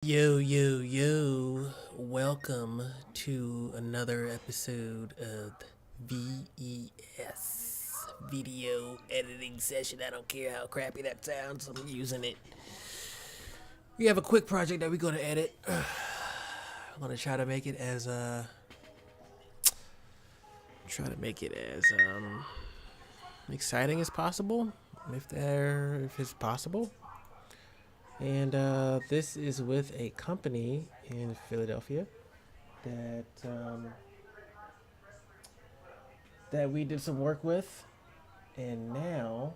Yo, yo, yo. Welcome to another episode of VES Video Editing Session. I don't care how crappy that sounds, I'm using it. We have a quick project that we're going to edit. I'm going to try to make it as exciting as possible, if it's possible. And this is with a company in Philadelphia that that we did some work with, and now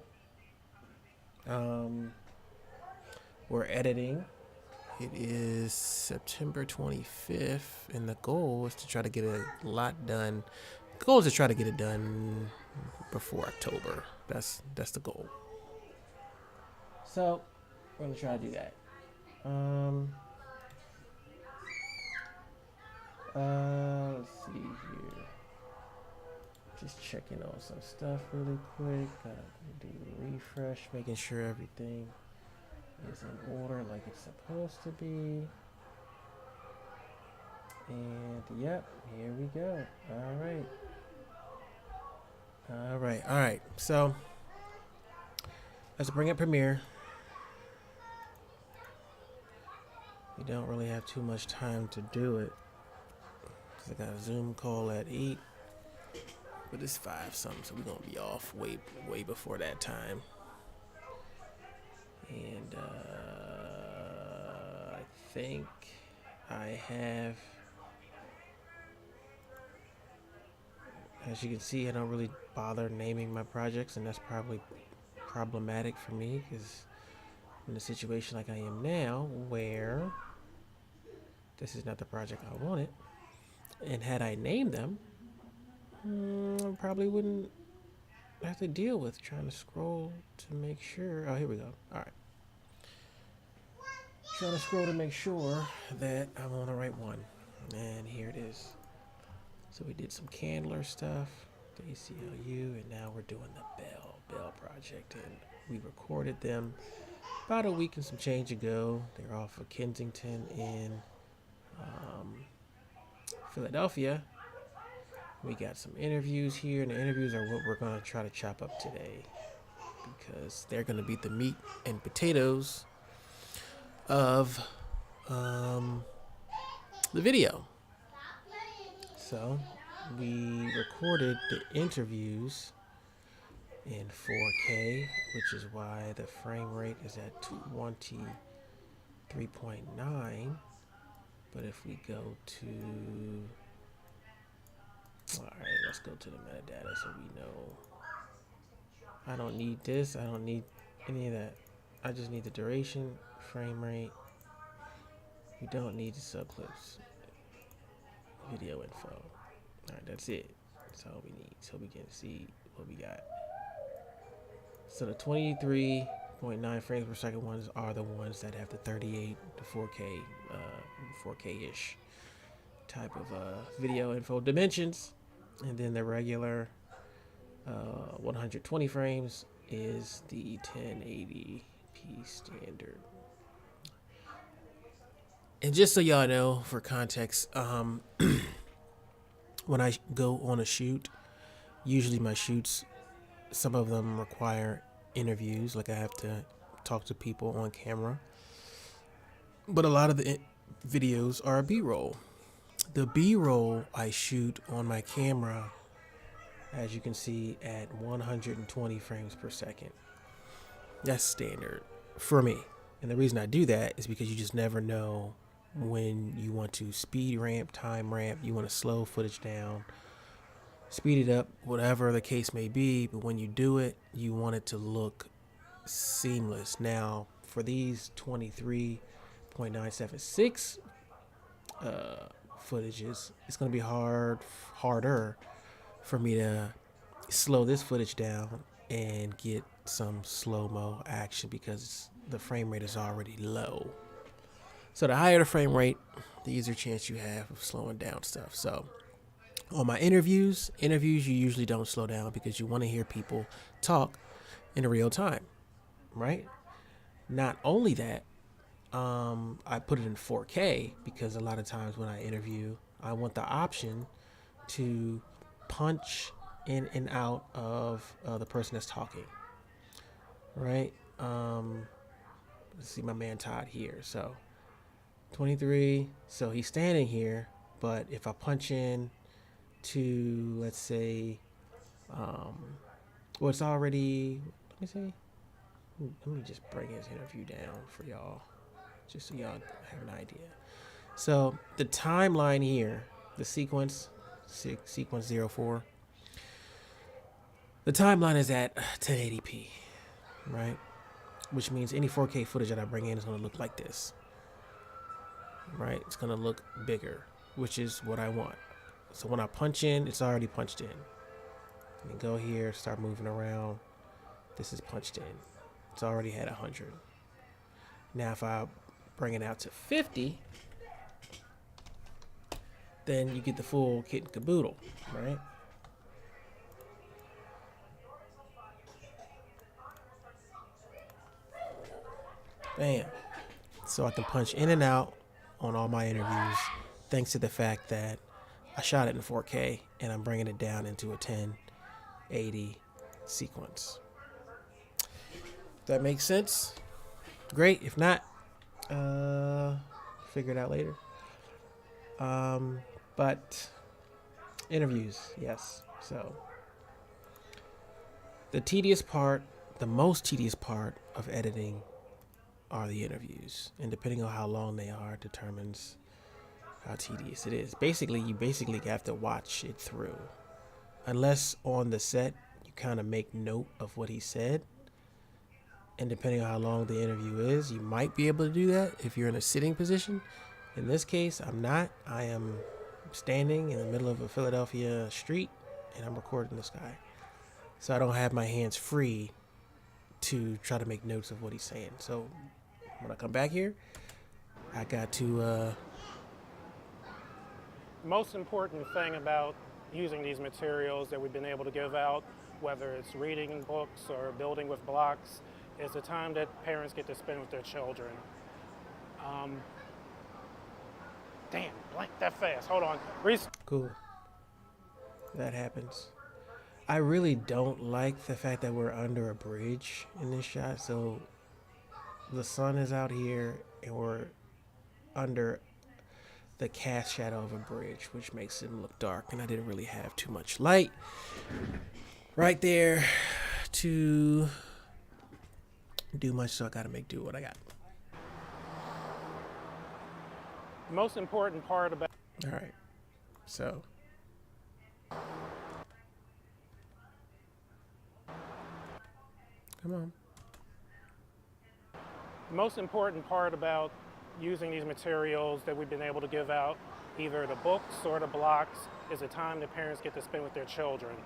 um, we're editing. It is September 25th, and the goal is to try to get a lot done. The goal is to try to get it done before October. That's the goal. So we're gonna try to do that. Let's see here. Just checking on some stuff really quick. Gotta do a refresh, making sure everything is in order like it's supposed to be. And yep, here we go. All right. So let's bring up Premiere. We don't really have too much time to do it because I got a Zoom call at 8. But it's 5 something, so we're gonna be off way before that time. And I think I have, as you can see, I don't really bother naming my projects, and that's probably problematic for me because I'm in a situation like I am now where this is not the project I wanted, and had I named them, I probably wouldn't have to deal with trying to scroll to make sure. Oh, here we go. All right. Trying to scroll to make sure that I'm on the right one. And here it is. So we did some Candler stuff, the ACLU, and now we're doing the Bell project. And we recorded them about a week and some change ago. They're off of Kensington in Philadelphia. We got some interviews here, and the interviews are what we're going to try to chop up today because they're going to be the meat and potatoes of the video. So we recorded the interviews in 4K, which is why the frame rate is at 23.9. But if we go to, all right, let's go to the metadata so we know. I don't need this. I don't need any of that. I just need the duration, frame rate. We don't need the subclips, video info. All right, that's it. That's all we need. So we can see what we got. So the 23.9 frames per second ones are the ones that have the 38 to 4K, 4K-ish type of video info dimensions. And then the regular 120 frames is the 1080p standard. And just so y'all know, for context, when I go on a shoot, usually my shoots, some of them require interviews, like I have to talk to people on camera. But a lot of the videos are B-roll. The B-roll I shoot on my camera, as you can see, at 120 frames per second. That's standard for me. And the reason I do that is because you just never know when you want to speed ramp, time ramp, you want to slow footage down, speed it up, whatever the case may be. But when you do it, you want it to look seamless. Now, for these 23.976 footages, it's going to be harder for me to slow this footage down and get some slow-mo action because the frame rate is already low. So the higher the frame rate, the easier chance you have of slowing down stuff. So on my interviews you usually don't slow down because you want to hear people talk in real time, right? Not only that, I put it in 4K because a lot of times when I interview, I want the option to punch in and out of the person that's talking, right? Let's see my man Todd here. So 23, so he's standing here, but if I punch in to, let's say, well, it's already, let me see, let me just bring his interview down for y'all, just so y'all have an idea. So the timeline here, the sequence 04, the timeline is at 1080p, right? Which means any 4K footage that I bring in is going to look like this, right? It's going to look bigger, which is what I want. So when I punch in, it's already punched in. Let me go here, start moving around. This is punched in. It's already had 100. Now if I bring it out to 50, then you get the full kit and caboodle, right? Bam. So I can punch in and out on all my interviews thanks to the fact that I shot it in 4K and I'm bringing it down into a 1080 sequence. That makes sense? Great. If not, figure it out later. But interviews, yes. So the most tedious part of editing are the interviews, and depending on how long they are determines how tedious it is. You basically have to watch it through, unless on the set you kind of make note of what he said, and depending on how long the interview is, you might be able to do that if you're in a sitting position. In this case, I'm not. I am standing in the middle of a Philadelphia street and I'm recording this guy, so I don't have my hands free to try to make notes of what he's saying. So when I come back here, I got to most important thing about using these materials that we've been able to give out, whether it's reading books or building with blocks, is the time that parents get to spend with their children. Damn, blank that fast. Hold on. Cool. That happens. I really don't like the fact that we're under a bridge in this shot. So the sun is out here and we're under the cast shadow of a bridge, which makes it look dark. And I didn't really have too much light right there to do much, so I gotta make do what I got. Most important part about... All right. So come on. Most important part about using these materials that we've been able to give out, either the books or the blocks, is the time that parents get to spend with their children.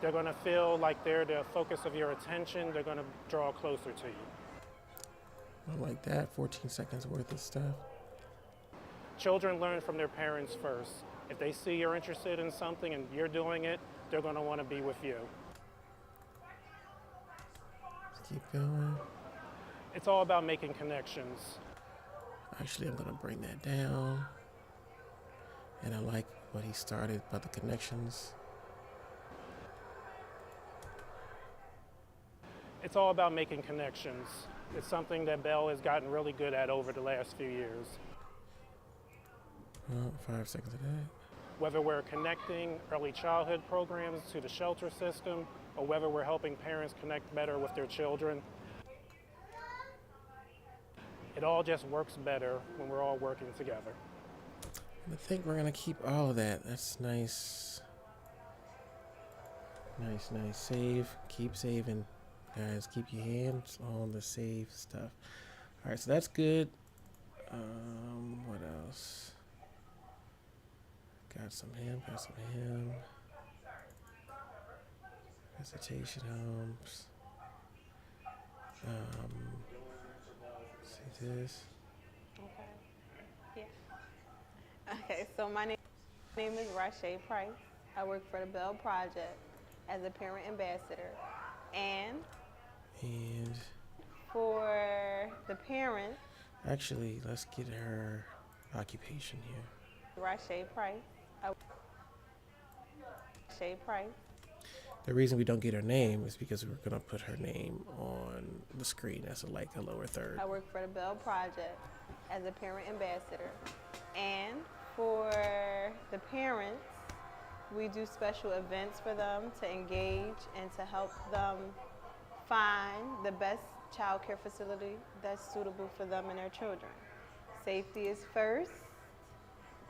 They're going to feel like they're the focus of your attention. They're going to draw closer to you. I like that. 14 seconds worth of stuff. Children learn from their parents first. If they see you're interested in something and you're doing it, they're going to want to be with you. Let's keep going. It's all about making connections. Actually, I'm going to bring that down. And I like what he started about the connections. It's all about making connections. It's something that Bell has gotten really good at over the last few years. Well, 5 seconds of that. Whether we're connecting early childhood programs to the shelter system, or whether we're helping parents connect better with their children, it all just works better when we're all working together. I think we're going to keep all of that. That's nice. Nice. Save. Keep saving. Guys, keep your hands on the save stuff. All right, so that's good. What else? Got some him. Visitation homes. See this. Okay. Yeah. Okay, so my name is Rashay Price. I work for the Bell Project as a parent ambassador. And And for the parents, Actually, let's get her occupation here. Rashay Price. Rashay Price. The reason we don't get her name is because we're gonna put her name on the screen as a lower third. I work for the Bell Project as a parent ambassador. And for the parents, we do special events for them to engage and to help them find the best child care facility that's suitable for them and their children. Safety is first,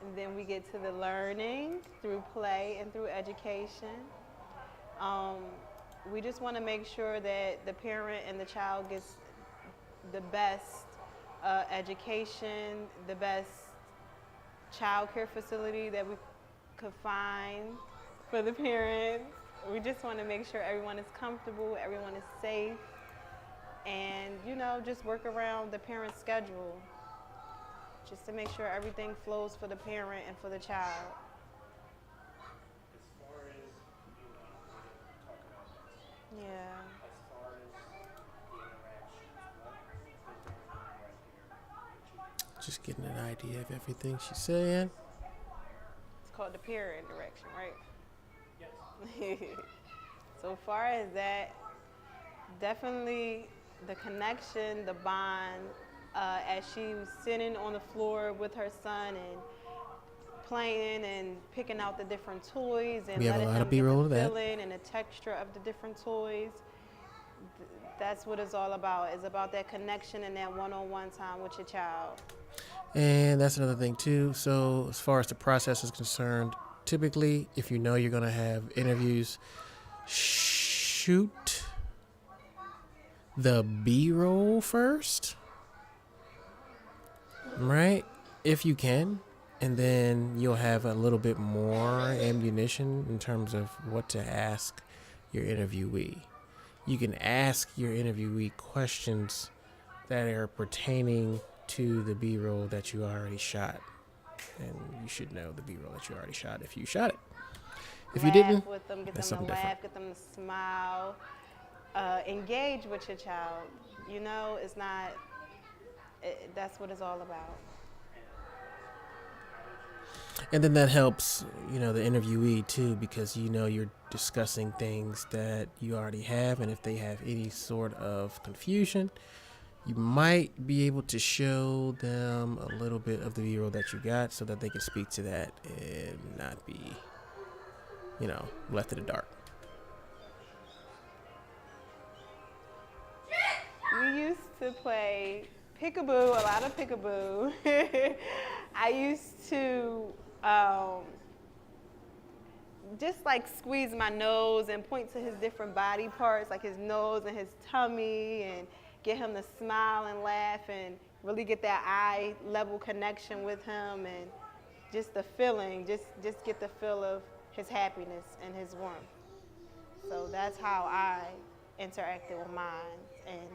and then we get to the learning through play and through education. We just want to make sure that the parent and the child gets the best education, the best child care facility that we could find for the parents. We just want to make sure everyone is comfortable, everyone is safe, and just work around the parent's schedule, just to make sure everything flows for the parent and for the child. As far as talk about that. Yeah. As far as the interactions, what is going on right here? Just getting an idea of everything she's saying. It's called the peer interaction, right? Yes. So far as that, definitely the connection, the bond, as she was sitting on the floor with her son and playing and picking out the different toys and We have a letting lot him of get B-roll the of that. feeling and the texture of the different toys. That's what it's all about. It's about that connection and that one-on-one time with your child. And that's another thing too. So as far as the process is concerned, typically if you know you're gonna have interviews, shoot the B-roll first, right? If you can, and then you'll have a little bit more ammunition in terms of what to ask your interviewee. You can ask your interviewee questions that are pertaining to the B-roll that you already shot. And you should know the B-roll that you already shot if you shot it. If you didn't, Laugh with them, get that's them to something laugh, different. get them to smile, engage with your child. It's not, that's what it's all about. And then that helps, the interviewee too, because you're discussing things that you already have, and if they have any sort of confusion, you might be able to show them a little bit of the B-roll that you got so that they can speak to that and not be, left in the dark. We used to play peekaboo, a lot of peekaboo. I used to just like squeeze my nose and point to his different body parts, like his nose and his tummy, and get him to smile and laugh and really get that eye level connection with him, and just the feeling, just get the feel of his happiness and his warmth. So that's how I interacted with mine and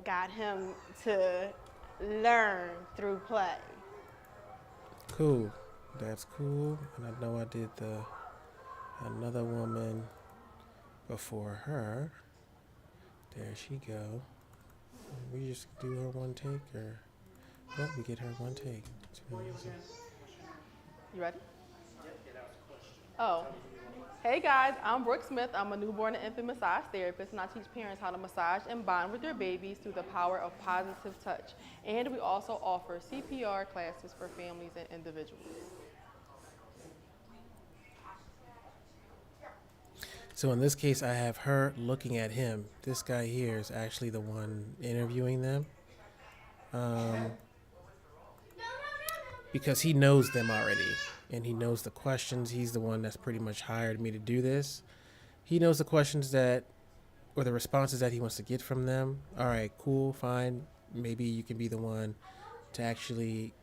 got him to learn through play. Cool. That's cool. And I know I did another woman before her. There she go. We just do her one take, or nope, we get her one take. You ready? Oh. Hey guys, I'm Brooke Smith. I'm a newborn and infant massage therapist, and I teach parents how to massage and bond with their babies through the power of positive touch. And we also offer CPR classes for families and individuals. So in this case, I have her looking at him. This guy here is actually the one interviewing them. Because he knows them already, and he knows the questions. He's the one that's pretty much hired me to do this. He knows the questions or the responses that he wants to get from them. All right, cool, fine. Maybe you can be the one to actually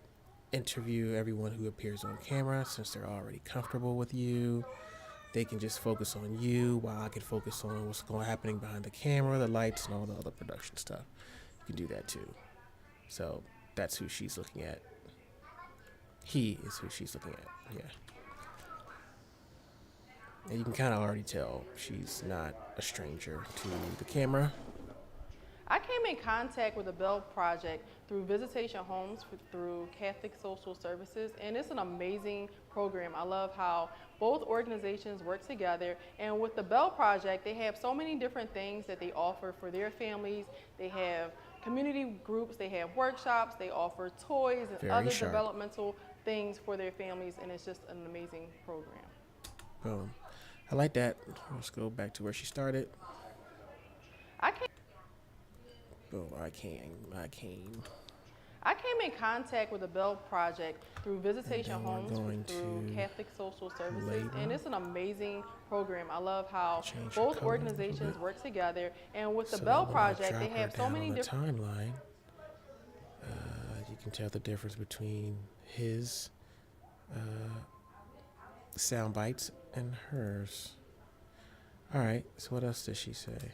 interview everyone who appears on camera, since they're already comfortable with you. They can just focus on you while I can focus on what's happening behind the camera, the lights, and all the other production stuff. You can do that too. So that's who she's looking at. He is who she's looking at, yeah. And you can kind of already tell she's not a stranger to the camera. I came came in contact with the Bell Project through Visitation Homes through Catholic Social Services, and it's an amazing program. I love how both organizations work together, and with the Bell Project, they have so many different things that they offer for their families. They have community groups, they have workshops, they offer toys and Very other sharp. developmental things for their families, and it's just an amazing program. Boom. I like that. Let's go back to where she started. I came in contact with the Bell Project through Visitation And then we're Homes going through to Catholic Social Services, label. and it's an amazing program. I love how Change your both color a little organizations bit. work together, and with the So Bell then when I Project, they drop her have so down many on the different. timeline. You can tell the difference between his sound bites and hers. All right. So what else did she say?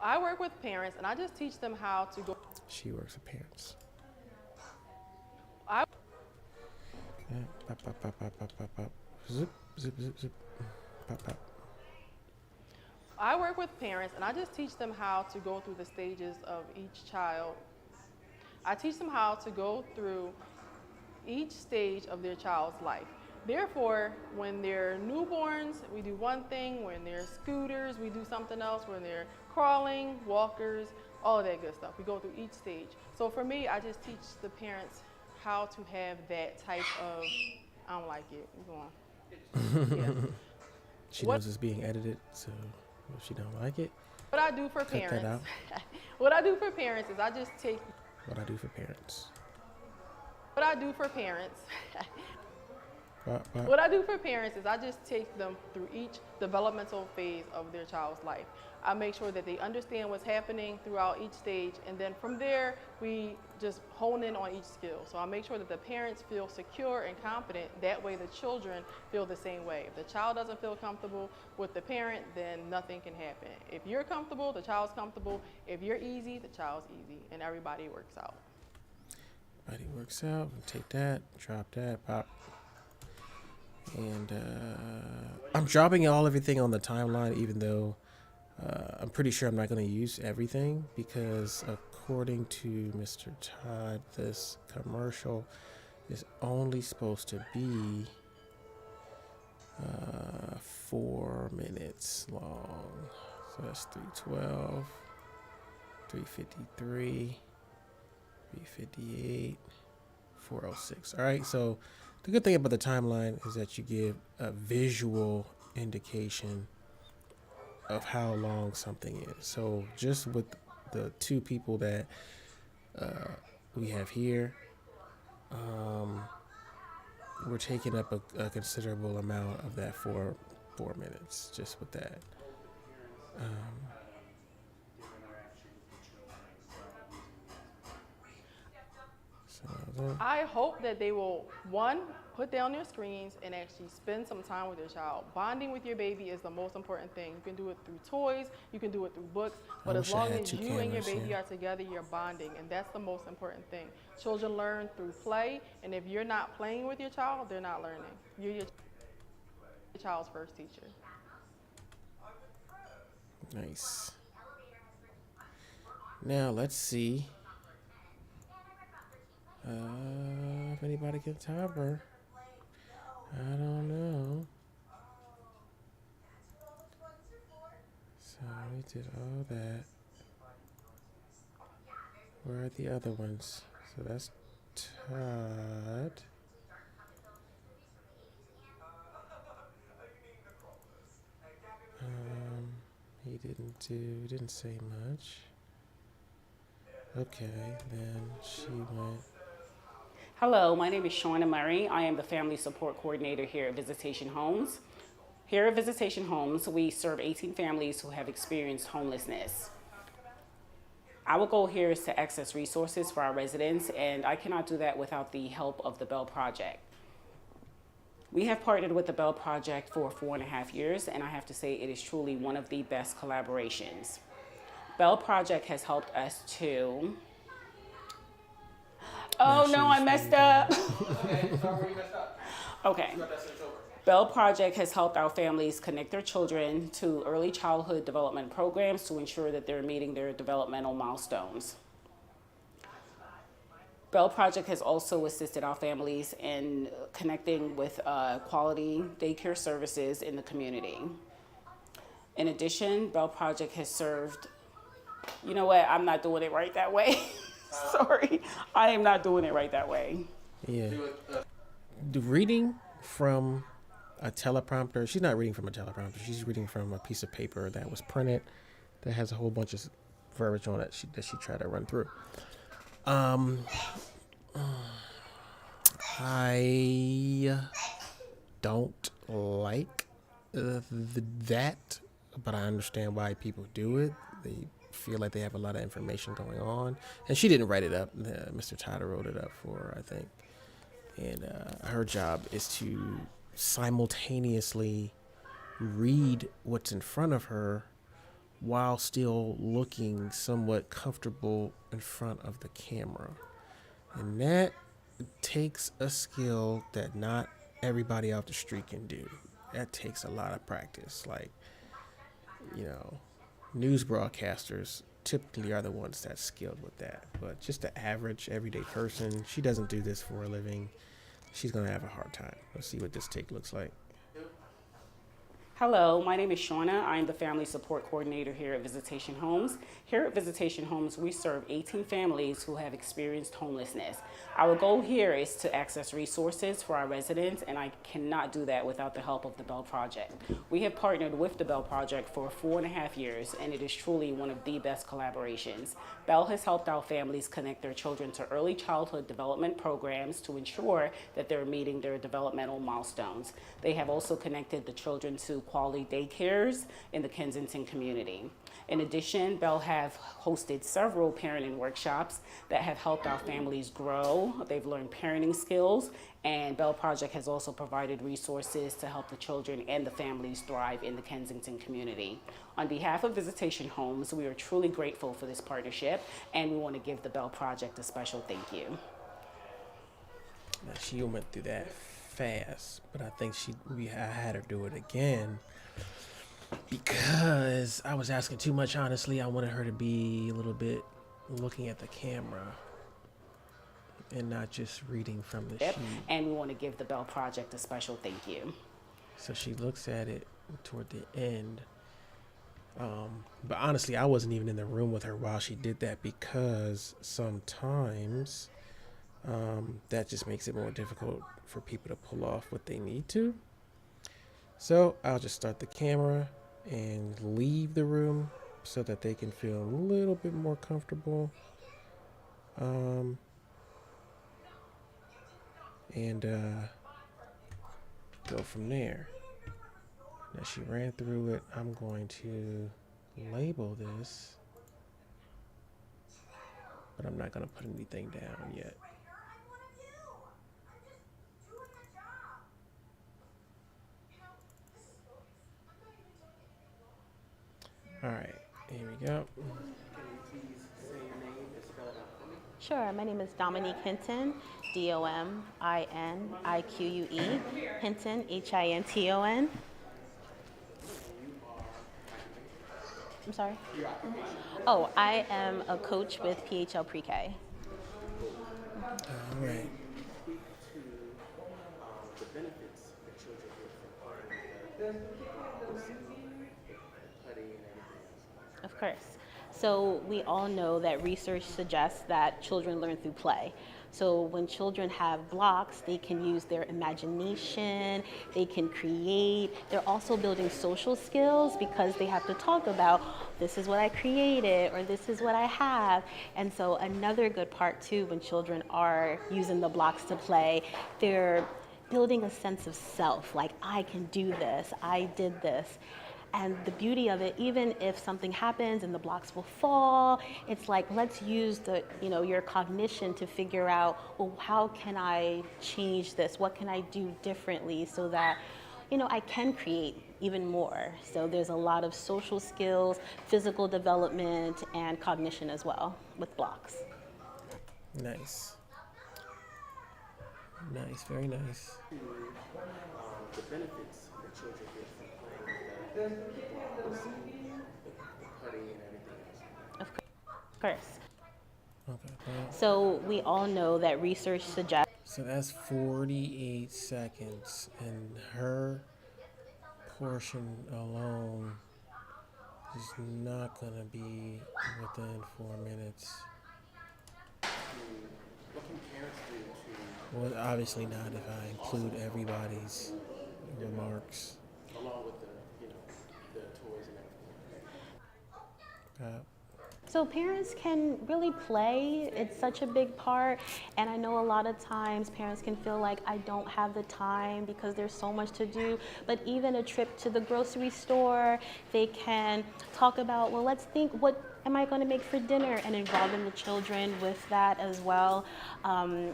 I work with parents, and I just teach them how to go. She works with parents. I Yeah. Pop, pop, pop, pop, pop, pop, pop. Zip, zip, zip, zip. Pop, pop. I work with parents, and I just teach them how to go through the stages of each child. I teach them how to go through each stage of their child's life. Therefore, when they're newborns, we do one thing. When they're scooters, we do something else. When they're crawling, walkers, all of that good stuff. We go through each stage. So for me, I just teach the parents how to have that type of, I don't like it. Go on. Yeah. She What- knows it's being edited, so if she don't like it, What I do for cut that parents, out. what I do for parents is I just take, What I do for parents. what I do for parents, Pop, pop. what I do for parents is I just take them through each developmental phase of their child's life. I make sure that they understand what's happening throughout each stage, and then from there, we just hone in on each skill. So I make sure that the parents feel secure and confident. That way the children feel the same way. If the child doesn't feel comfortable with the parent, then nothing can happen. If you're comfortable, the child's comfortable. If you're easy, the child's easy, and everybody works out. Body works out. We'll take that, drop that, pop. And I'm dropping everything on the timeline, even though I'm pretty sure I'm not going to use everything, because according to Mr. Todd, this commercial is only supposed to be 4 minutes long. So that's 312, 353, 358, 406. All right, so the good thing about the timeline is that you give a visual indication of how long something is. So just with the two people that we have here, we're taking up a considerable amount of that 4 minutes just with that. I hope that they will, one, put down their screens and actually spend some time with their child. Bonding with your baby is the most important thing. You can do it through toys, you can do it through books, but as wish I long had as 2 you and your cameras, baby yeah. are together, you're bonding, and that's the most important thing. Children learn through play, and if you're not playing with your child, they're not learning. You're your child's first teacher. Nice. Now let's see if anybody can top her. I don't know. So we did all that. Where are the other ones? So that's Todd. He didn't say much. Okay, then she went. Hello, my name is Shauna Murray. I am the Family Support Coordinator here at Visitation Homes. Here at Visitation Homes, we serve 18 families who have experienced homelessness. Our goal here is to access resources for our residents, and I cannot do that without the help of the Bell Project. We have partnered with the Bell Project for 4.5 years, and I have to say it is truly one of the best collaborations. Bell Project has helped us to... Oh no, I messed up. Okay, sorry where you messed up. Okay. You got that switch over. Bell Project has helped our families connect their children to early childhood development programs to ensure that they're meeting their developmental milestones. Bell Project has also assisted our families in connecting with quality daycare services in the community. In addition, Bell Project has served, you know what, I'm not doing it right that way. Sorry, I am not doing it right that way. Yeah. The reading from a teleprompter, she's not reading from a teleprompter, she's reading from a piece of paper that was printed that has a whole bunch of verbiage on it that she tried to run through. I don't like that, but I understand why people do it. They feel like they have a lot of information going on. And she didn't write it up. Mr. Tyler wrote it up for her, I think. And her job is to simultaneously read what's in front of her while still looking somewhat comfortable in front of the camera. And that takes a skill that not everybody off the street can do. That takes a lot of practice. Like, news broadcasters typically are the ones that's skilled with that. But just the average everyday person, she doesn't do this for a living. She's going to have a hard time. Let's see what this take looks like. Hello, my name is Shauna. I am the Family Support Coordinator here at Visitation Homes. Here at Visitation Homes, we serve 18 families who have experienced homelessness. Our goal here is to access resources for our residents, and I cannot do that without the help of the Bell Project. We have partnered with the Bell Project for 4.5 years, and it is truly one of the best collaborations. Bell has helped our families connect their children to early childhood development programs to ensure that they're meeting their developmental milestones. They have also connected the children to quality daycares in the Kensington community. In addition, Bell have hosted several parenting workshops that have helped our families grow. They've learned parenting skills, and Bell Project has also provided resources to help the children and the families thrive in the Kensington community. On behalf of Visitation Homes, we are truly grateful for this partnership, and we want to give the Bell Project a special thank you. Now, she went through that fast, but I think I had her do it again because I was asking too much. Honestly, I wanted her to be a little bit looking at the camera and not just reading from the sheet. And we want to give the Bell Project a special thank you. So she looks at it toward the end. But honestly, I wasn't even in the room with her while she did that because sometimes that just makes it more difficult for people to pull off what they need to. So I'll just start the camera and leave the room so that they can feel a little bit more comfortable. And go from there. Now she ran through it. I'm going to label this, but I'm not going to put anything down yet. All right, here we go. Can you please say your name and spell it out for me? Sure, my name is Dominique Hinton, Dominique, Hinton, Hinton. I'm sorry? Oh, I am a coach with PHL Pre-K. All right. The benefits that children get from putty and everything else. Of course. So we all know that research suggests that children learn through play. So when children have blocks, they can use their imagination, they can create. They're also building social skills because they have to talk about, this is what I created, or this is what I have. And so another good part too, when children are using the blocks to play, they're building a sense of self, like I can do this, I did this. And the beauty of it, even if something happens and the blocks will fall, it's like, let's use your cognition to figure out, well, how can I change this? What can I do differently so that, I can create even more. So there's a lot of social skills, physical development, and cognition as well with blocks. Nice. Nice, very nice. The benefits that children get from playing with the blocks, the putty and everything else. Of course. Okay, well, So we all know that research suggests. so that's 48 seconds, and her portion alone is not gonna be within 4 minutes. What can parents do to, Well, obviously not if I include everybody's remarks. along with the toys and everything? Uh, So parents can really play. It's such a big part. And I know a lot of times parents can feel like I don't have the time because there's so much to do. But even a trip to the grocery store, they can talk about, well, let's think, what am I going to make for dinner? And involving the children with that as well.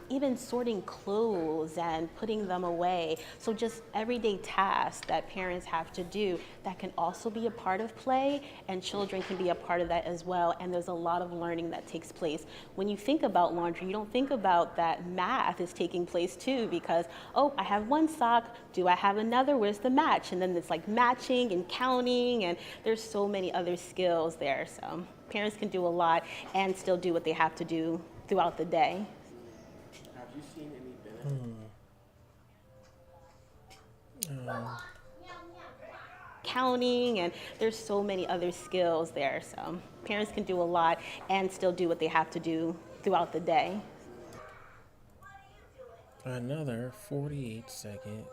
Even sorting clothes and putting them away. So just everyday tasks that parents have to do that can also be a part of play, and children can be a part of that as well. And there's a lot of learning that takes place. When you think about laundry, you don't think about that math is taking place too, because, oh, I have one sock, do I have another? Where's the match? And then it's like matching and counting, and there's so many other skills there. So parents can do a lot and still do what they have to do throughout the day. Have you seen any benefits? Counting, and there's so many other skills there. So parents can do a lot and still do what they have to do throughout the day. Another 48-second.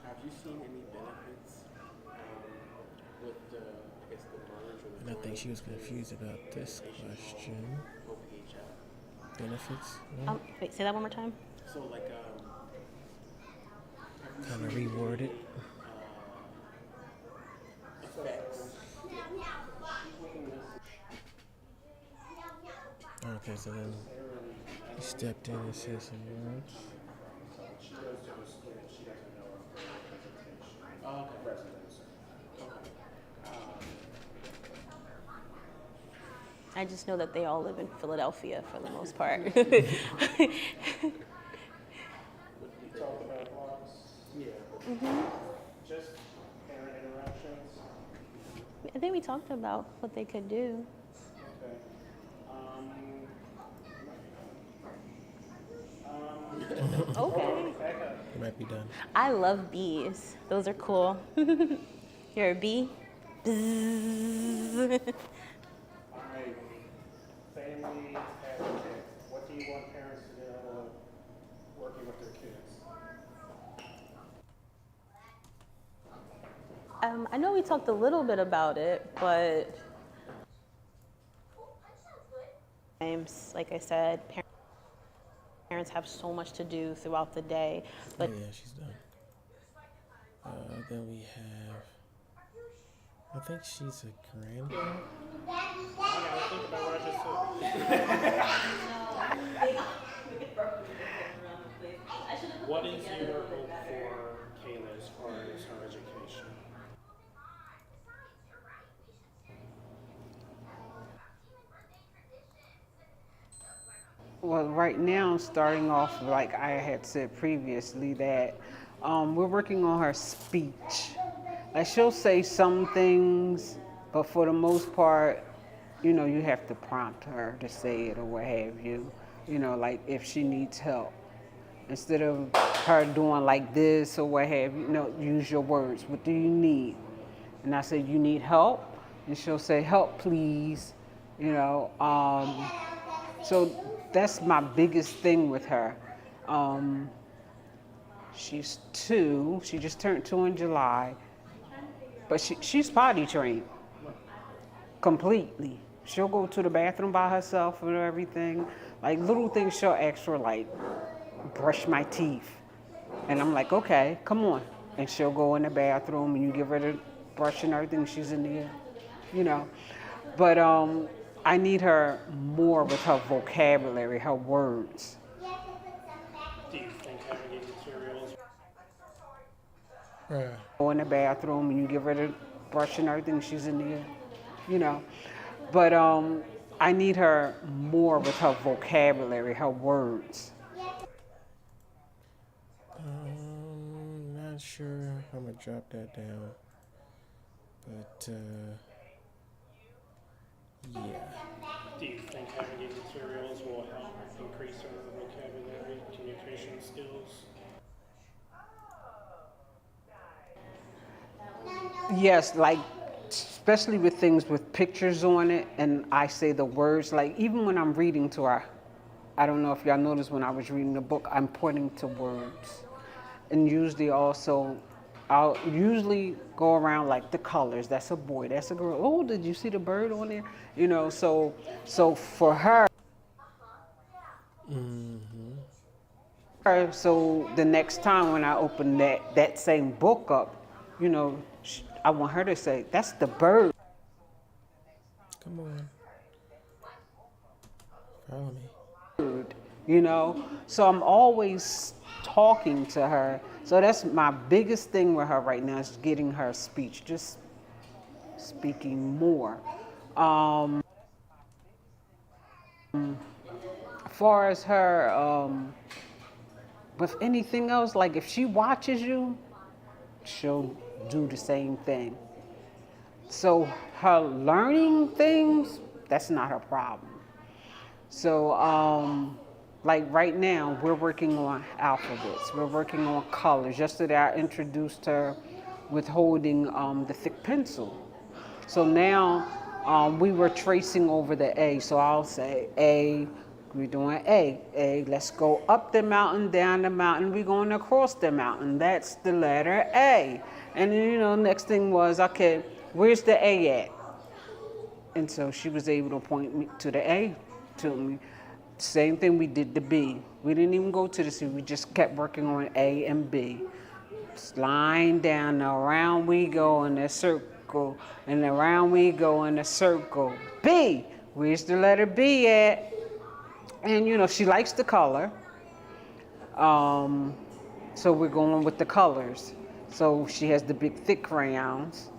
Have you seen any benefits with the, I guess, the merge or And I think she was confused about this question. OPHL? Benefits? No? Wait, say that one more time. So like, Kind of reword it. effects. Okay, so then he stepped in and said some words. She goes to the school, she doesn't know of her presentation. Oh, okay. Residence. I just know that they all live in Philadelphia for the most part. We talked about blocks, Yeah. just parent interactions. I think we talked about what they could do. Okay. Okay. It might be done. I love bees. Those are cool. You're a bee? Bzzz. All right. Family advocate. What do you want parents to do working with their kids? I know we talked a little bit about it, but times, like I said, parents have so much to do throughout the day. But Oh, yeah, she's done. Then we have. I think she's a grandma. I gotta think about what I just said. What is your hope for Kayla as far as her education? Well, right now, starting off, like I had said previously, that we're working on her speech. Like she'll say some things, but for the most part, you know, you have to prompt her to say it or what have you. You know, like if she needs help. Instead of her doing like this or what have you, no, use your words. What do you need? And I say, you need help? And she'll say, help, please. You know, so that's my biggest thing with her. She's 2. She just turned 2 in July. But she's potty trained completely. She'll go to the bathroom by herself and everything. Like little things she'll ask for, like brush my teeth. And I'm like, okay, come on. And she'll go in the bathroom and you give her the brush and everything. She's in there, you know. But I need her more with her vocabulary, her words. Do you think having these materials Right. Go in the bathroom and you give her the brush and everything. She's in there, you know. But I need her more with her vocabulary, her words. sure how I'm gonna drop that down, but yeah. Do you think having these materials will help increase her vocabulary, communication skills? Yes, like especially with things with pictures on it, and I say the words. Like even when I'm reading to her, I don't know if y'all noticed when I was reading the book, I'm pointing to words, and usually also. I'll usually go around like the colors. That's a boy. That's a girl. Oh, did you see the bird on there? You know, so for her, Mm-hmm. so the next time when I open that same book up, you know, I want her to say, "That's the bird." Come on. Follow me. You know, so I'm always talking to her. So that's my biggest thing with her right now is getting her speech, just speaking more. As far as her, with anything else, like if she watches you, she'll do the same thing. So her learning things, that's not her problem. So, like right now, we're working on alphabets. We're working on colors. Yesterday, I introduced her with holding the thick pencil. So now we were tracing over the A. So I'll say A. We're doing A. Let's go up the mountain, down the mountain. We're going across the mountain. That's the letter A. And then, you know, next thing was, okay, where's the A at? And so she was able to point me to the A to me. Same thing we did the B. We didn't even go to the C. We just kept working on A and B. Line down, around we go in a circle, and around we go in a circle. B, where's the letter B at? And you know, she likes the color. So we're going with the colors. So she has the big thick crayons.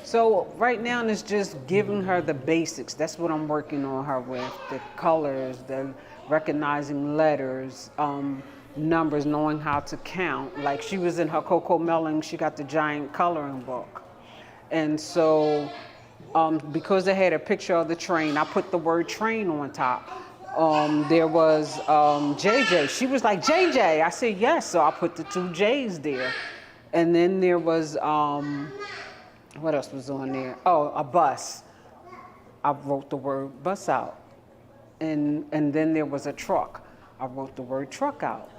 So right now it's just giving her the basics. That's what I'm working on her with. The colors, the recognizing letters, numbers, knowing how to count. Like she was in her Coco Melon, she got the giant coloring book. And so because they had a picture of the train, I put the word train on top. There was JJ. She was like, JJ. I said, yes. So I put the two J's there. And then there was, what else was on there? Oh, a bus. I wrote the word bus out. And then there was a truck. I wrote the word truck out.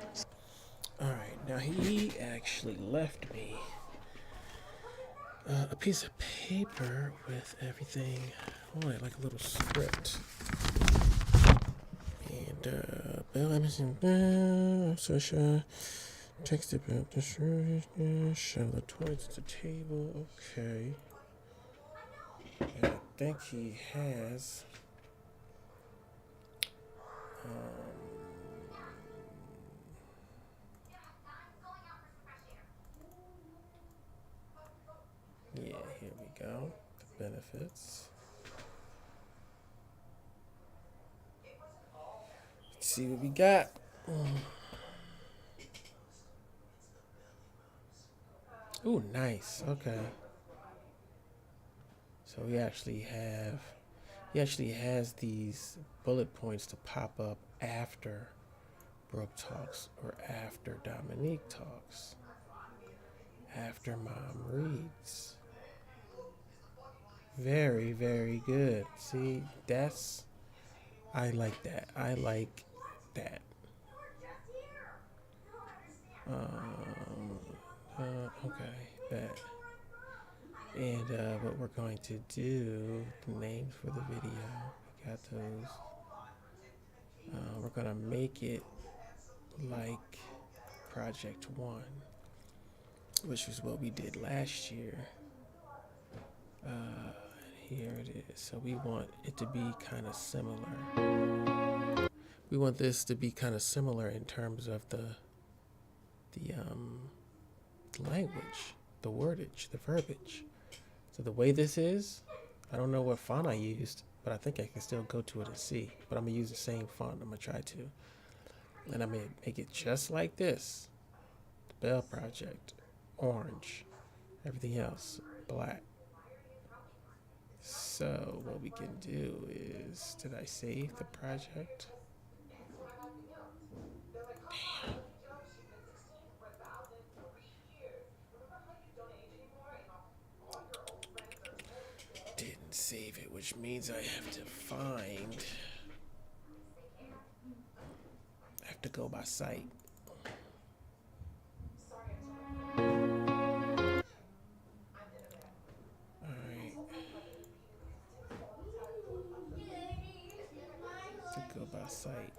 All right. Now he actually left me a piece of paper with everything on it, like a little script. And Bill Emerson, Sasha, text about the show the toys at the table. Okay. And I think he has. Yeah, here we go. The benefits. Let's see what we got. Ooh, nice. Okay. So he actually has these bullet points to pop up after Brooke talks or after Dominique talks. After Mom reads. Very, very good. See, I like that. I like that. Okay, bet. And what we're going to do, the names for the video, we got those. We're going to make it like Project 1, which was what we did last year. Here it is. So we want it to be kind of similar. We want this to be kind of similar in terms of the language, the wordage, the verbiage. So the way this is, I don't know what font I used, but I think I can still go to it and see. But I'm going to use the same font. I'm going to try to. And I'm going to make it just like this. The Bell Project. orange. Everything else black. So what we can do is, did I save the project? Didn't save it, which means I have to I have to go by sight. Alright. To go by sight.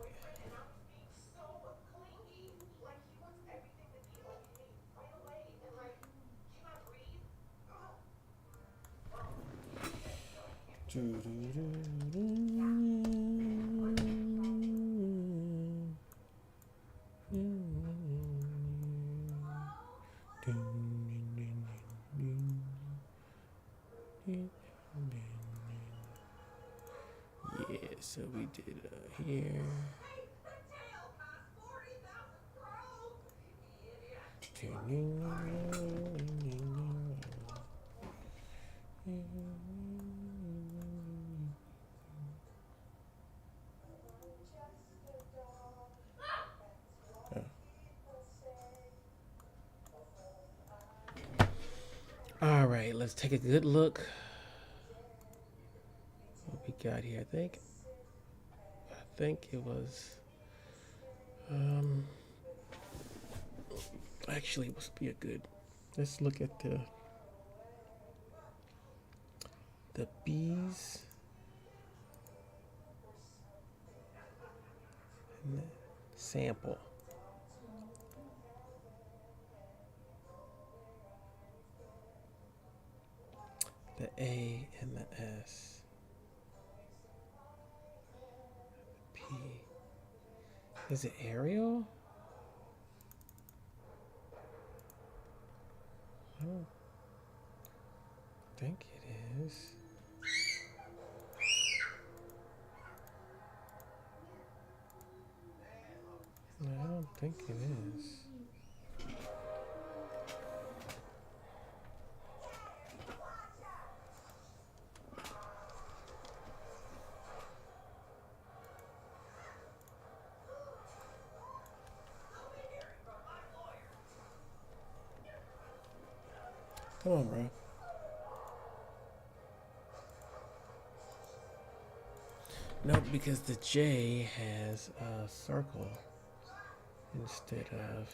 Yeah, so we did here. All right, let's take a good look. What we got here? I think it was. Actually, it must be a good. Let's look at the bees and the sample. The A and the S. P. Is it Ariel? I don't think it is. No, I don't think it is. Come on, bro. Nope, because the J has a circle instead of.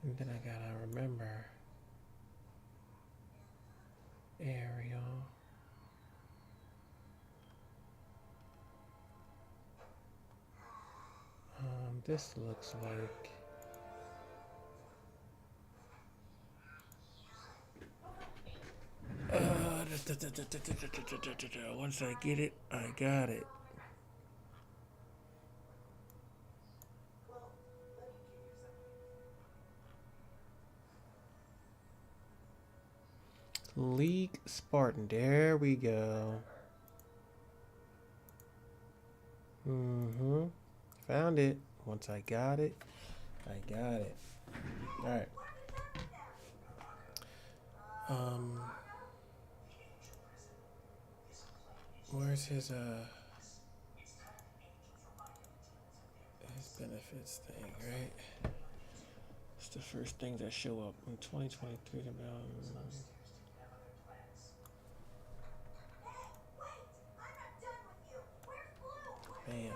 And then I gotta remember Ariel. This looks like. Once I get it, I got it. League Spartan. There we go. Found it. Once I got it, I got it. Alright. Where's his benefits thing, right? It's the first thing that show up in 2023 about. Bam.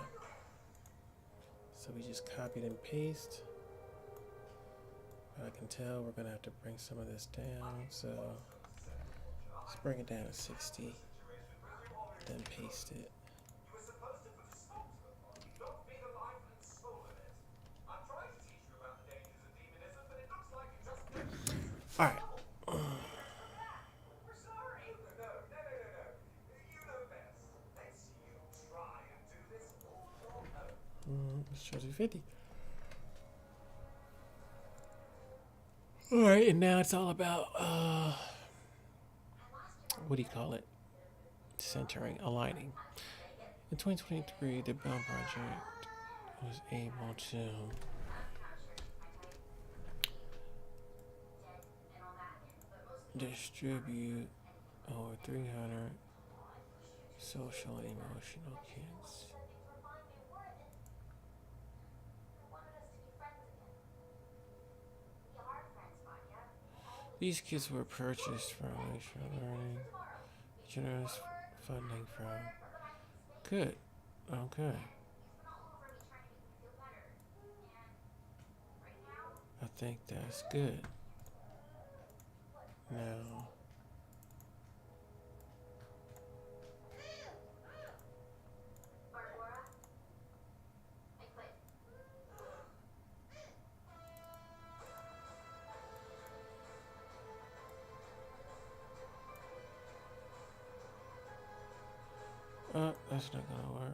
So we just copied and paste. But I can tell we're gonna have to bring some of this down. So let's bring it down to 60. Then paste it. All right. This shows you 50. All right, and now it's all about what do you call it? Centering, aligning. In 2023, the Bell Project was able to distribute over 300 social and emotional kits. These kits were purchased from Lakeshore Learning, generous funding from. Good. Okay. I think that's good. Now, that's not gonna work.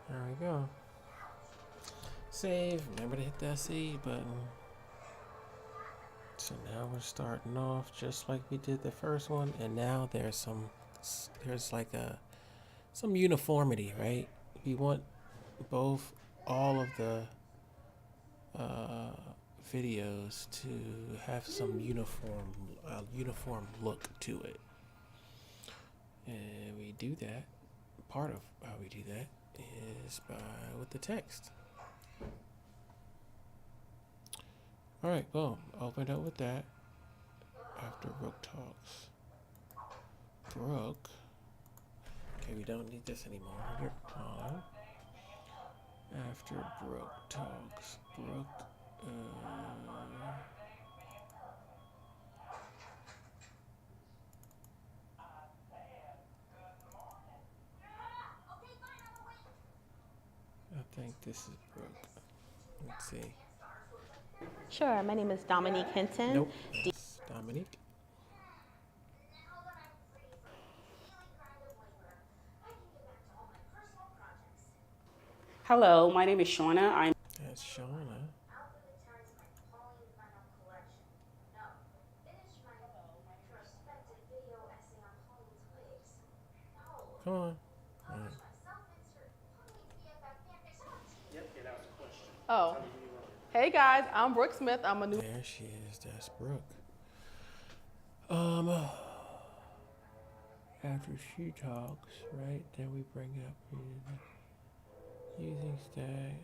There we go. Save. Remember to hit that save button. So now we're starting off just like we did the first one, and now there's like some uniformity, right? We want all of the videos to have some uniform look to it, and we do that. Part of how we do that is with the text. All right, boom. Open it up with that. After Brooke talks. Brooke. Okay, we don't need this anymore. Here, hold on. After Brooke talks. Brooke. I think this is Brooke. Let's see. Sure, my name is Dominique Hinton. Nope. It's Dominique. Hello, my name is Shauna. That's Shauna. Come on. All right. Oh, hey guys, I'm Brooke Smith. I'm a new. There she is. That's Brooke. After she talks, right? Then we bring it up using stack.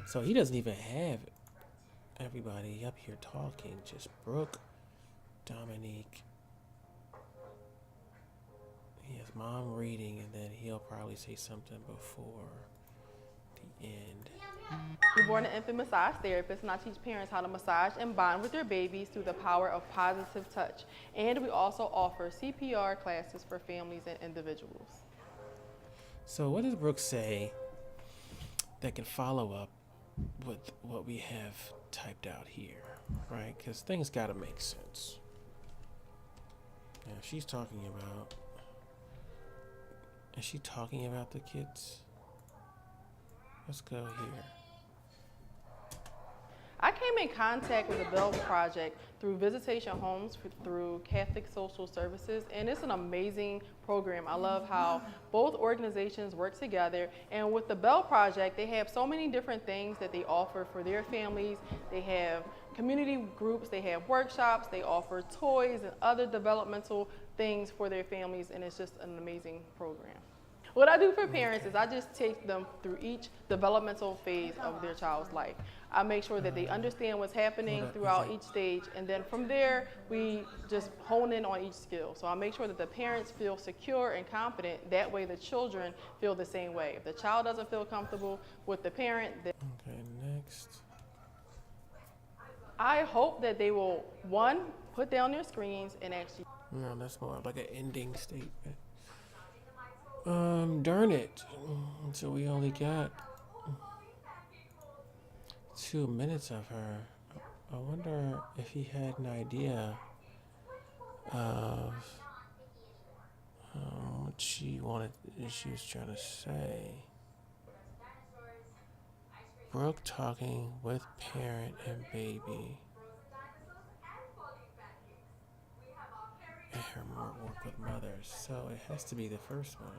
So he doesn't even have everybody up here talking. Just Brooke, Dominique. He has mom reading, and then he'll probably say something before the end. Newborn and infant massage therapist, and I teach parents how to massage and bond with their babies through the power of positive touch. And we also offer CPR classes for families and individuals. So what does Brooke say that can follow up with what we have typed out here, right? Because things got to make sense. Now, she's talking about... Is she talking about the kids? Let's go here. I came in contact with the Bell Project through Visitation Homes through Catholic Social Services, and it's an amazing program. I love how both organizations work together, and with the Bell Project, they have so many different things that they offer for their families. They have community groups, they have workshops, they offer toys and other developmental things for their families, and it's just an amazing program. What I do for parents is I just take them through each developmental phase of their child's life. I make sure that they understand what's happening throughout each stage, and then from there, we just hone in on each skill. So I make sure that the parents feel secure and confident. That way the children feel the same way. If the child doesn't feel comfortable with the parent, then Okay, next. I hope that they will, one, put down their screens and actually. No, that's more like an ending statement. Darn it. So we only got 2 minutes of her. I wonder if he had an idea of what she was trying to say. Brooke talking with parent and baby. And her work with mothers. So it has to be the first one.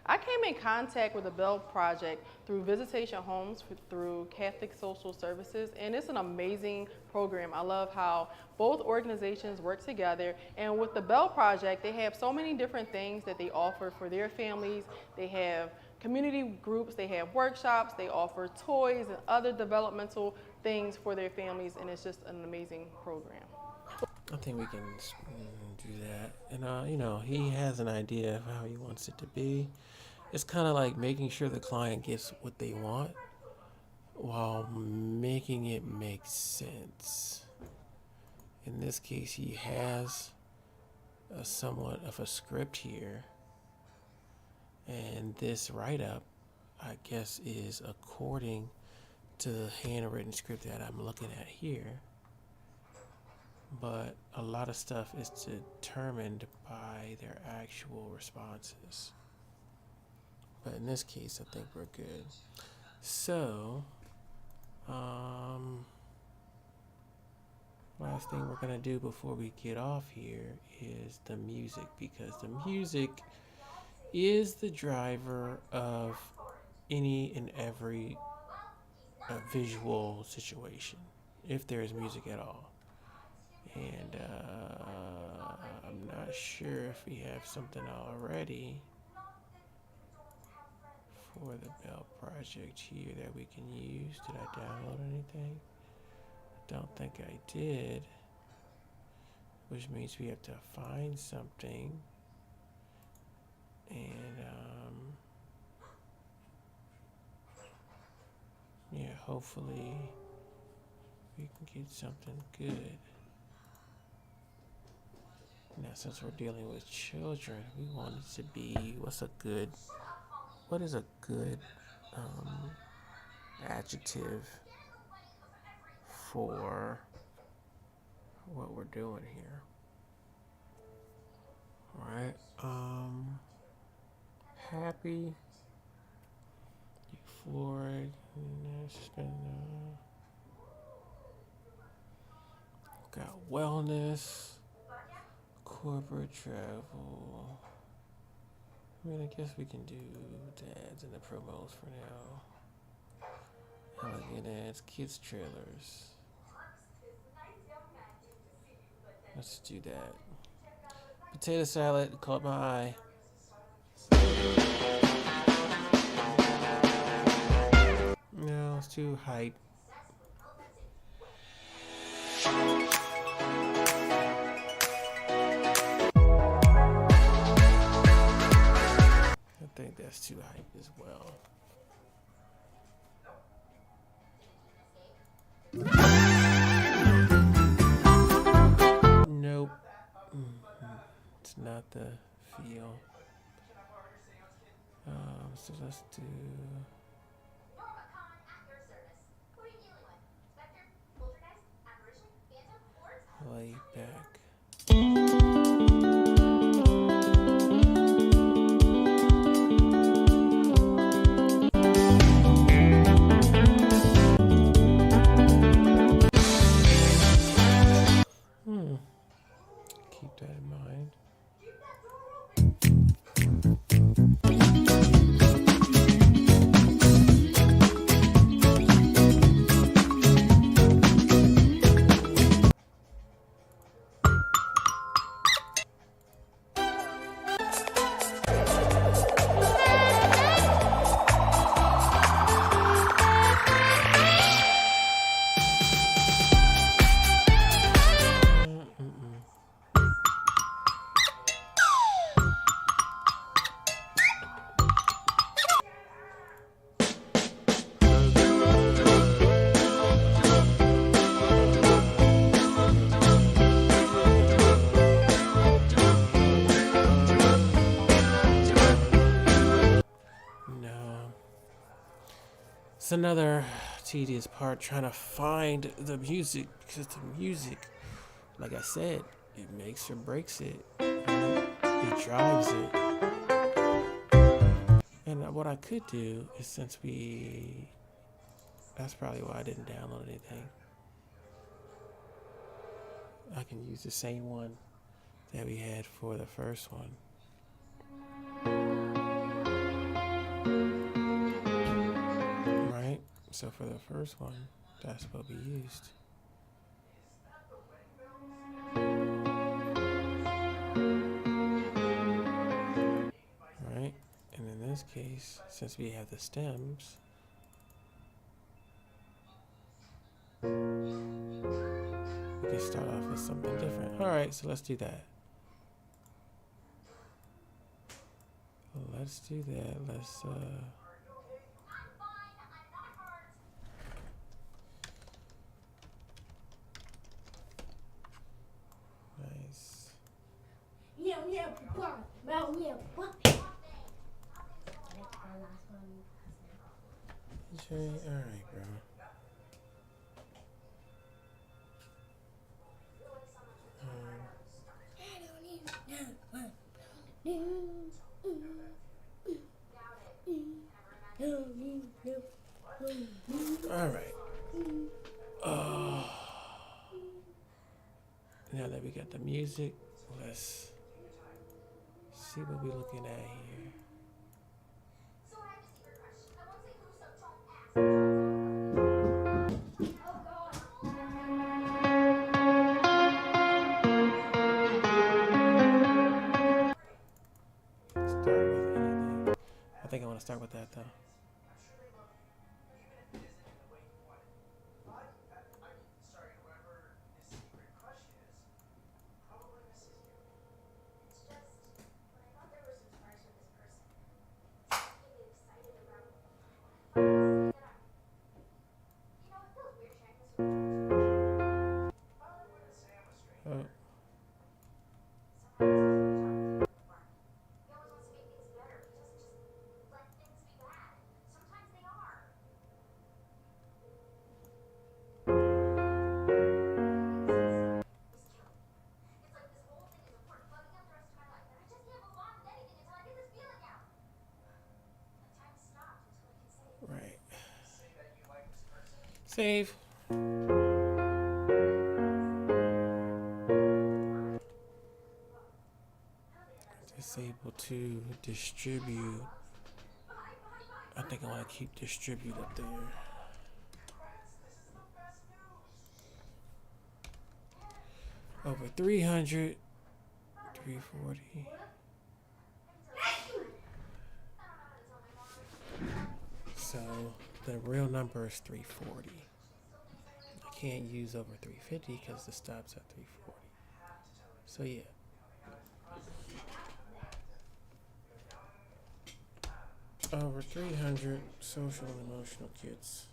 I came in contact with the Bell Project through Visitation Homes through Catholic Social Services, and it's an amazing program. I love how both organizations work together, and with the Bell Project, they have so many different things that they offer for their families. They have community groups, they have workshops, they offer toys and other developmental things for their families, and it's just an amazing program. I think we can do that. And, he has an idea of how he wants it to be. It's kind of like making sure the client gets what they want while making it make sense. In this case, he has somewhat of a script here. And this write-up, I guess, is according to the handwritten script that I'm looking at here. But a lot of stuff is determined by their actual responses. But in this case, I think we're good. So, last thing we're gonna do before we get off here is the music, because the music is the driver of any and every visual situation, if there is music at all. And I'm not sure if we have something already for the Bell Project here that we can use. Did I download anything? I don't think I did, which means we have to find something. And hopefully we can get something good. Now, since we're dealing with children, we want it to be, what is a good adjective for what we're doing here? All right. Happy, euphoric, got wellness, corporate travel. I mean, I guess we can do the ads and the promos for now. Elegant ads, kids trailers. Let's do that. Potato salad caught my eye. No, it's too hype. I think that's too hype as well. Nope. It's not the feel. So let's do lay back. Keep that in mind. It's another tedious part trying to find the music because the music, like I said, it makes or breaks it. It drives it. And what I could do is that's probably why I didn't download anything. I can use the same one that we had for the first one. Right? So for the first one, that's what we used. Right? And in this case, since we have the stems, we can start off with something different. Alright, so let's do that. Let's do that. Nice. Alright, bro. Alright. Now that we got the music, let's see what we're looking at here. Start with anything. I think I want to start with that though. Oh. Right. Save. Disable to distribute. I think I want to keep distribute up there. Over 300, 340. So the real number is 340. I can't use over 350 because the stop's at 340. So yeah. Over 300 social and emotional kits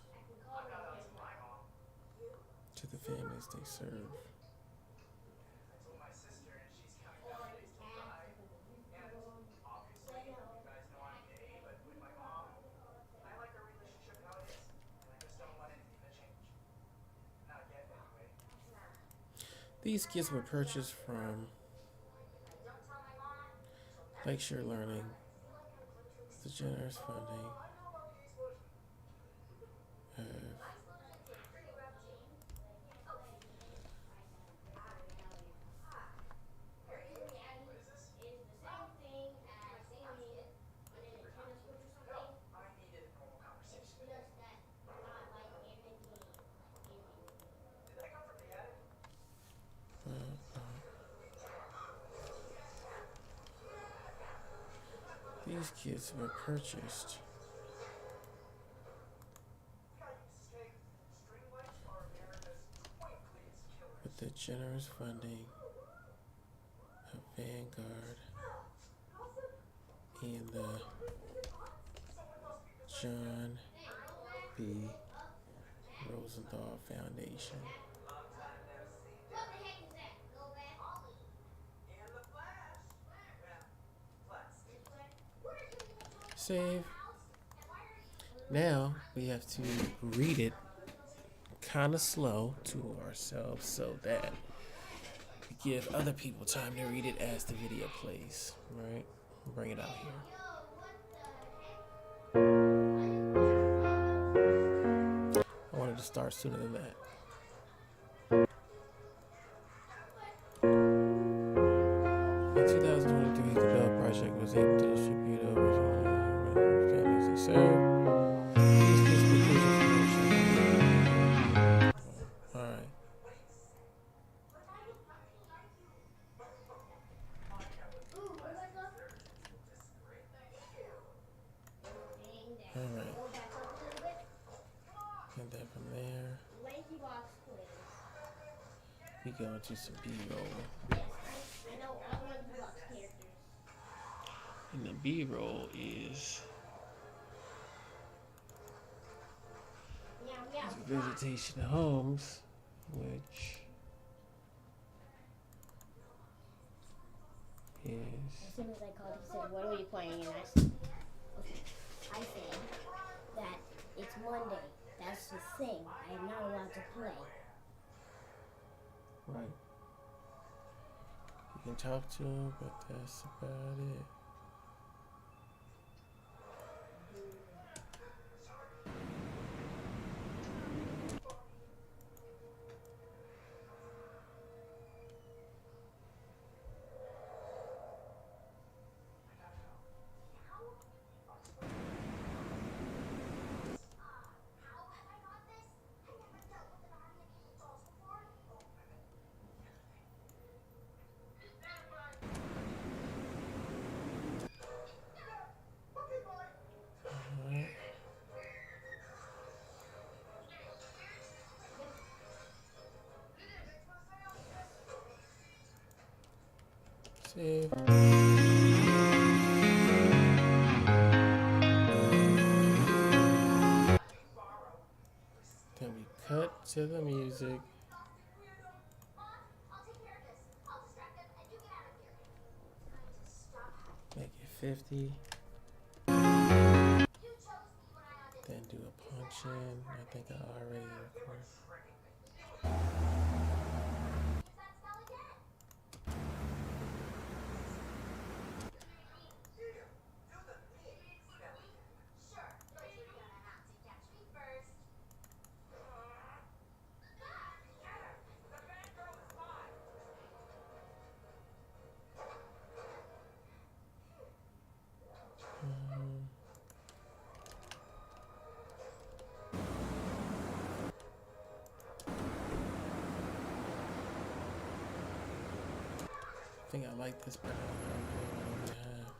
to the families they serve. These kits were purchased from Lakeshore Learning, the generous funding of these kits were purchased with the generous funding of Vanguard and the John B. Rosenthal Foundation. Save. Now we have to read it kind of slow to ourselves so that we give other people time to read it as the video plays. Right? Bring it out here. I wanted to start sooner than that. In 2023, the Bell Project was able to distribute over families they serve. All right. All right. Get that from there. We go into some B-roll. And the B-roll is Visitation Homes, which is As soon as I called, he said, "What are we playing?" And I said, "Okay." I said that it's Monday. That's the thing. I am not allowed to play. right. You can talk to him, but that's about it. Alright. Save. Then we cut to the music. Make it 50. Then do a punch in. I think I already recorded. I think I like this better than I have.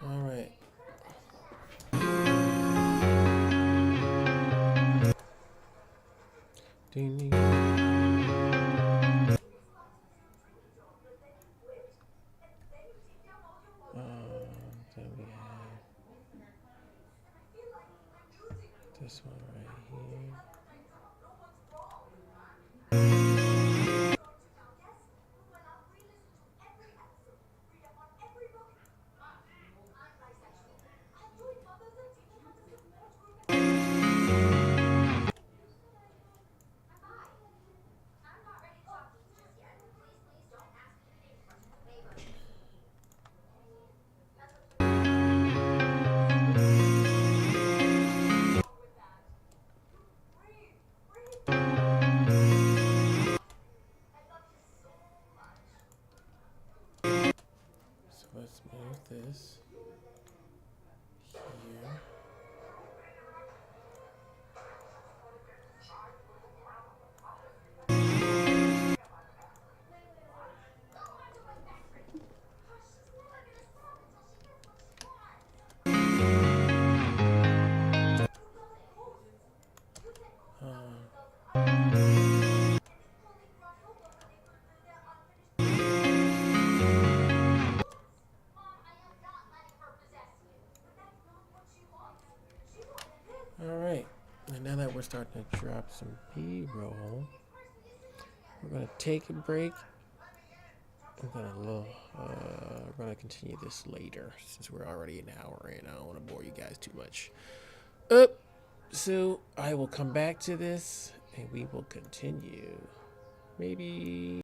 All right. Ding, ding. Then we have this one right here. we're starting to drop some B-roll. We're gonna take a break. We're gonna continue this later since we're already an hour in. I don't want to bore you guys too much. So I will come back to this and we will continue. Maybe